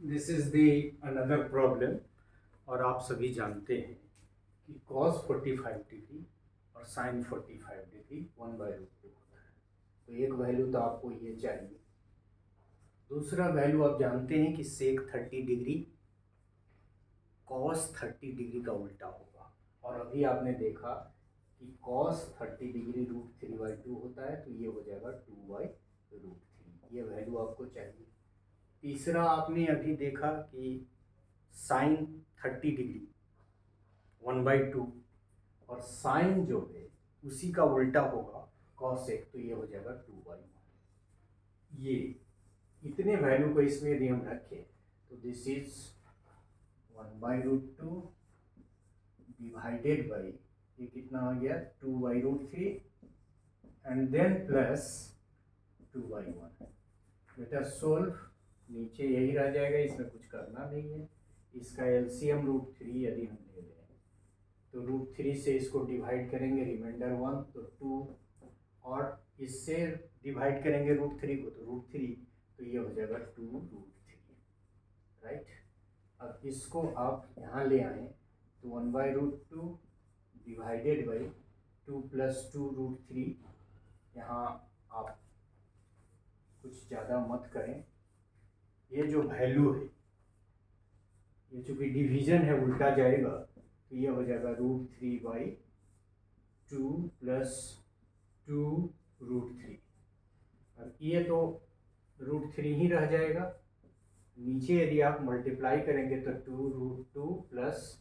This is the another problem. और आप सभी जानते हैं कि cos 45 डिग्री और sin 45 डिग्री 1/√2 होता है। तो एक वैल्यू तो आपको ये चाहिए। दूसरा वैल्यू आप जानते हैं कि sec 30 डिग्री cos 30 डिग्री का उल्टा होगा। और अभी आपने देखा कि cos 30 डिग्री √3/2 होता है, तो ये हो जाएगा 2/√3। ये वैल्यू आपको चाहिए। तीसरा आपने अभी देखा कि साइन 30 डिग्री 1/2 और साइन जो है उसी का उल्टा होगा cosec, तो ये हो जाएगा 2/1। ये इतने वैल्यू को इसमें यदि हम रखें तो दिस इज 1/√2 डिवाइडेड बाई ये कितना आ गया 2/√3 एंड देन प्लस 2/1। बेटा सोल्व, नीचे यही रह जाएगा, इसमें कुछ करना नहीं है। इसका एलसीएम √3 यदि हम ले लें तो √3 से इसको डिवाइड करेंगे, रिमाइंडर 1 तो 2, और इससे डिवाइड करेंगे √3 को तो √3, तो ये हो जाएगा 2√3, राइट। अब इसको आप यहाँ ले आए तो 1/√2 डिवाइडेड बाई 2 + 2√3। यहाँ आप कुछ ज़्यादा मत करें। ये जो वैल्यू है, ये चूँकि डिवीजन है उल्टा जाएगा, तो ये हो जाएगा √3/2 + 2√3। और ये तो √3 ही रह जाएगा। नीचे यदि आप मल्टीप्लाई करेंगे तो 2√2 +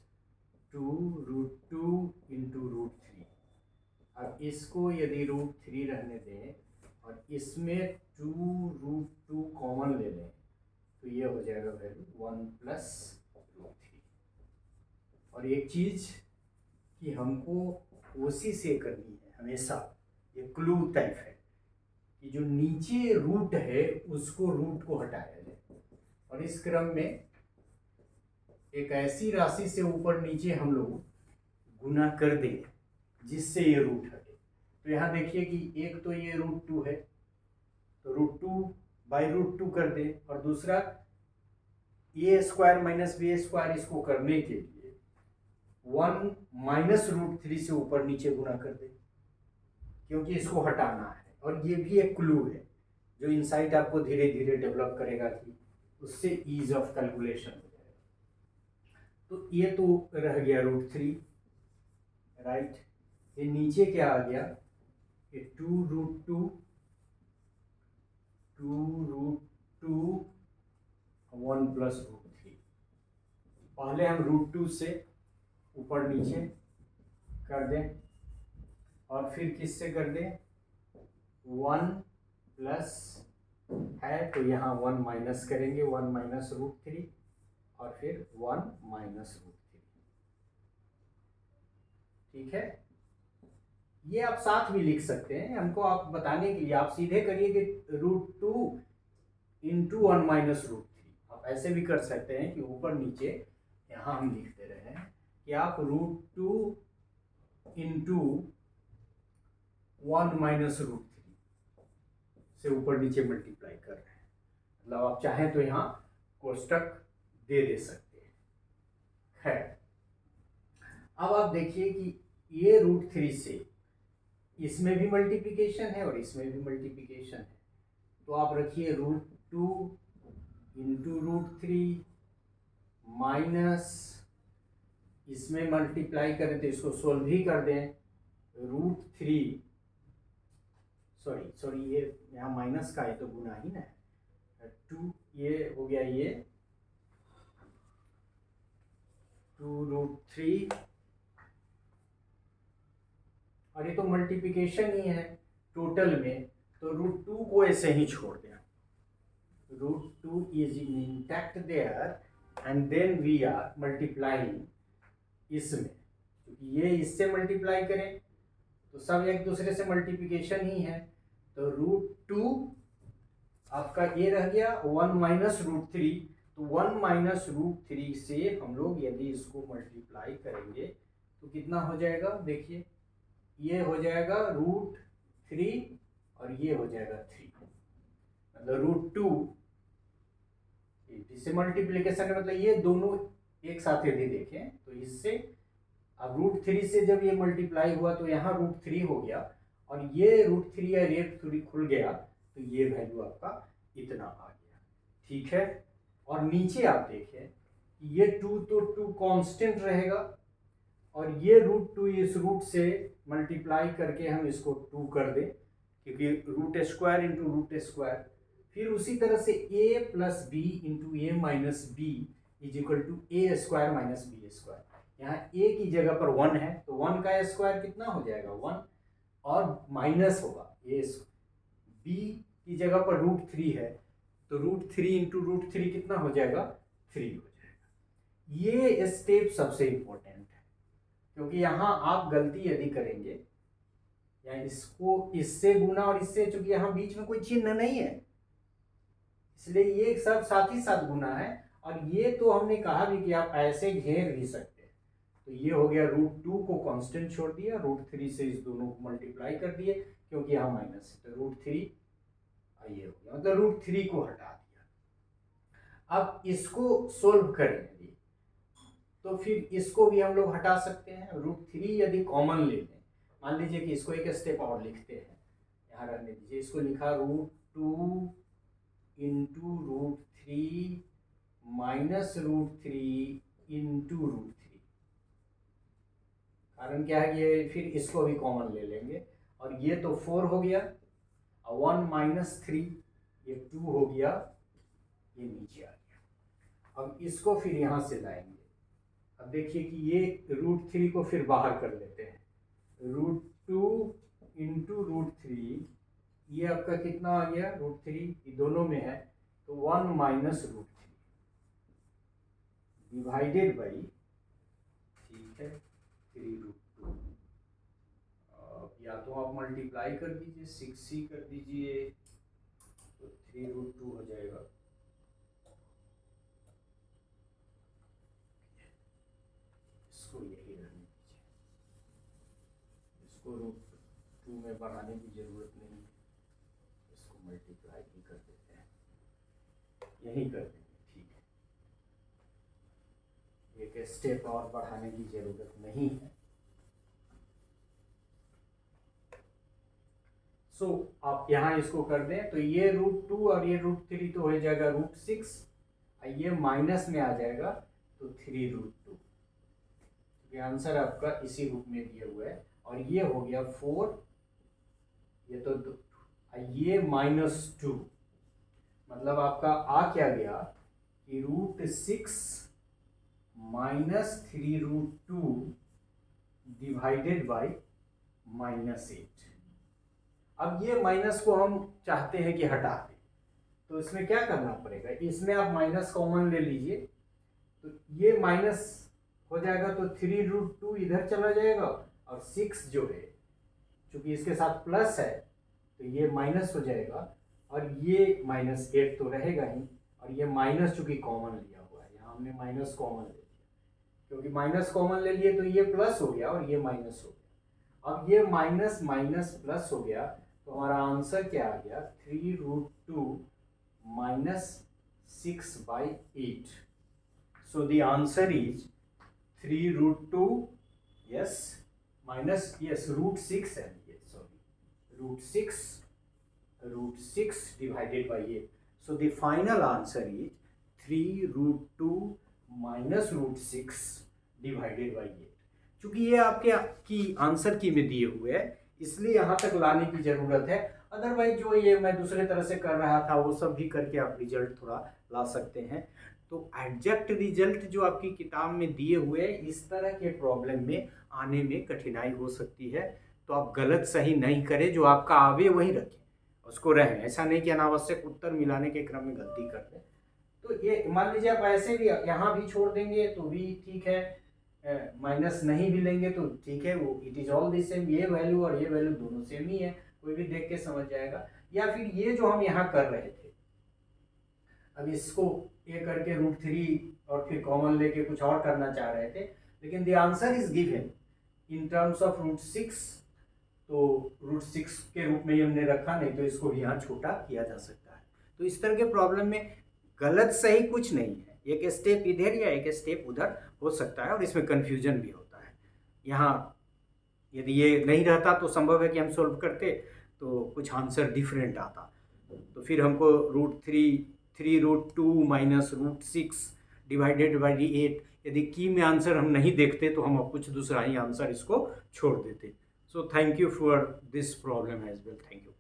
2√2 × √3। अब इसको यदि √3 रहने दें और इसमें 2√2 कॉमन ले लें तो ये हो जाएगा वैल्यू 1 + √3। और एक चीज़ कि हमको कोशिश ये करनी है हमेशा, ये क्लू टाइप है कि जो नीचे रूट है उसको रूट को हटाया जाए। और इस क्रम में एक ऐसी राशि से ऊपर नीचे हम लोग गुना कर दें जिससे ये रूट हटे। तो यहाँ देखिए कि एक तो ये √2 है, तो √2/√2 कर दें, और दूसरा a² - b² इसको करने के लिए 1 - √3 से ऊपर नीचे गुना कर दें, क्योंकि इसको हटाना है। और ये भी एक क्लू है जो इनसाइट आपको धीरे धीरे डेवलप करेगा कि उससे ईज ऑफ कैलकुलेशन हो जाएगा। तो ये तो रह गया √3, राइट। ये नीचे क्या आ गया, ये 2√2 1 + √3। पहले हम √2 से ऊपर नीचे कर दें और फिर किससे कर दें, 1 प्लस है तो यहाँ 1 माइनस करेंगे, 1 - √3 और फिर 1 - √3। ठीक है। ये आप साथ भी लिख सकते हैं, हमको आप बताने के लिए आप सीधे करिए कि √2 × 1 - √3। आप ऐसे भी कर सकते हैं कि ऊपर नीचे यहाँ हम लिख दे रहे हैं कि आप √2 × 1 - √3 से ऊपर नीचे मल्टीप्लाई कर रहे हैं। मतलब आप चाहें तो यहाँ कोष्टक दे सकते हैं। खैर, अब आप देखिए कि ये √3 से इसमें भी मल्टीप्लिकेशन है और इसमें भी मल्टीप्लिकेशन है, तो आप रखिए √2 × √3 माइनस, इसमें मल्टीप्लाई करें तो इसको सोल्व ही कर दें, √3 सॉरी ये यहाँ माइनस का है तो गुना ही ना है, 2 ये हो गया, ये 2√3 और ये तो मल्टीप्लिकेशन ही है टोटल में, तो √2 को ऐसे ही छोड़ दें। √2 is intact there and then we are multiplying इसमें, क्योंकि ये इससे मल्टीप्लाई करें तो सब एक दूसरे से मल्टीप्लिकेशन ही है। तो √2 आपका ये रह गया 1 - √3, तो 1 - √3 से हम लोग यदि इसको मल्टीप्लाई करेंगे तो कितना हो जाएगा, देखिए ये हो जाएगा √3 और ये हो जाएगा 3, मतलब √2 × इससे मल्टीप्लिकेशन का मतलब ये दोनों एक साथ यदि देखें तो इससे अब √3 से जब ये मल्टीप्लाई हुआ तो यहाँ √3 हो गया और ये √3 या √3 खुल गया तो ये वैल्यू आपका इतना आ गया। ठीक है, और नीचे आप देखें ये 2 तो 2 कांस्टेंट रहेगा और ये √2 इस रूट से मल्टीप्लाई करके हम इसको 2 कर दें क्योंकि √² इंटू √²। फिर उसी तरह से a plus B into A minus B is equal to a² minus b²। यहाँ a की जगह पर 1 है तो 1 का स्क्वायर कितना हो जाएगा 1 और माइनस होगा a। b की जगह पर √3 है तो √3 इंटू √3 कितना हो जाएगा 3 हो जाएगा। ये स्टेप सबसे इंपॉर्टेंट है क्योंकि यहाँ आप गलती यदि करेंगे या इसको इससे गुना और इससे, चूंकि यहाँ बीच में कोई चिन्ह नहीं है इसलिए ये सब साथ ही साथ गुना है। और ये तो हमने कहा भी कि आप ऐसे घेर भी सकते हैं। तो ये हो गया √2 को कांस्टेंट छोड़ दिया, √3 से इस दोनों को मल्टीप्लाई कर दिए क्योंकि यहाँ माइनस है तो √3 ये हो गया, मतलब √3 को हटा दिया। अब इसको सोल्व करेंगे तो फिर इसको भी हम लोग हटा सकते हैं। √3 यदि कॉमन ले लें, मान लीजिए कि इसको एक स्टेप और लिखते हैं, यहाँ रहने दीजिए, इसको लिखा √2 इंटू √3 माइनस √3 इंटू √3। कारण क्या है कि फिर इसको भी कॉमन ले लेंगे और ये तो 4 हो गया, 1 माइनस 3 ये 2 हो गया, ये नीचे आ गया। अब इसको फिर यहाँ से लाएंगे। अब देखिए कि ये √3 को फिर बाहर कर लेते हैं, √2 इंटू √3 ये आपका कितना आ गया √3, ये दोनों में है तो 1 माइनस √3 डिवाइडेड बाई, ठीक है, 3√2। या तो आप मल्टीप्लाई कर दीजिए 6c कर दीजिए तो 3√2 हो जाएगा। इसको यही रहने दीजिए, इसको √2 में बढ़ाने की जरूरत नहीं है, इसको मल्टीप्लाई भी कर देते हैं, यही कर देंगे। ठीक है, एक स्टेप और बढ़ाने की जरूरत नहीं है। सो आप यहाँ इसको कर दें तो ये √2 और ये √3 तो हो जाएगा √6, ये माइनस में आ जाएगा तो 3√2। ये आंसर आपका इसी रूप में दिया हुआ है और ये हो गया 4, ये तो 2, ये -2, मतलब आपका आ क्या गया कि √6 माइनस 3√2 डिवाइडेड बाई -8। अब ये माइनस को हम चाहते हैं कि हटा दें तो इसमें क्या करना पड़ेगा, इसमें आप माइनस कॉमन ले लीजिए तो ये माइनस हो जाएगा तो 3√2 इधर चला जाएगा और 6 जो है चूंकि इसके साथ प्लस है तो ये माइनस हो जाएगा और ये -8 तो रहेगा ही, और ये माइनस चूंकि कॉमन लिया हुआ है, यहाँ हमने माइनस कॉमन ले लिया, क्योंकि माइनस कॉमन ले लिए तो ये प्लस हो गया और ये माइनस हो गया। अब ये माइनस माइनस प्लस हो गया तो हमारा आंसर क्या आ गया 3√2 minus 6/8। So the answer is 3√2 yes minus yes √6 है, sorry √6 divided by 8। so the final answer is 3√2 minus √6 divided by 8। चूंकि ये आपकी आंसर की में दिए हुए है इसलिए यहाँ तक लाने की जरूरत है, अदरवाइज जो ये मैं दूसरे तरह से कर रहा था वो सब भी करके आप रिजल्ट थोड़ा ला सकते हैं। तो एग्जैक्ट रिजल्ट जो आपकी किताब में दिए हुए हैं इस तरह के प्रॉब्लम में आने में कठिनाई हो सकती है, तो आप गलत सही नहीं करें, जो आपका आवे वही रखें, उसको रहें, ऐसा नहीं कि अनावश्यक उत्तर मिलाने के क्रम में गलती कर दें। तो ये मान लीजिए आप ऐसे भी यहाँ भी छोड़ देंगे तो भी ठीक है, माइनस नहीं भी लेंगे तो ठीक है, वो it is all the same, ये वैल्यू और ये वैल्यू दोनों सेम ही है, कोई भी देख के समझ जाएगा। या फिर ये जो हम यहाँ कर रहे थे, अब इसको ये करके √3 और फिर कॉमन लेके कुछ और करना चाह रहे थे, लेकिन the answer is given in terms of √6, तो √6 के रूप में ही हमने रखा, नहीं तो इसको भी यहाँ छोटा किया जा सकता है। तो इस तरह के प्रॉब्लम में गलत सही कुछ नहीं है, एक स्टेप इधर या एक स्टेप उधर हो सकता है और इसमें कन्फ्यूजन भी होता है। यहाँ यदि ये नहीं रहता तो संभव है कि हम सोल्व करते तो कुछ आंसर डिफरेंट आता, तो फिर हमको √3 माइनस √6 डिवाइडेड बाई 8, यदि की में आंसर हम नहीं देखते तो हम अब कुछ दूसरा ही आंसर इसको छोड़ देते। So thank you for this problem as well, thank you.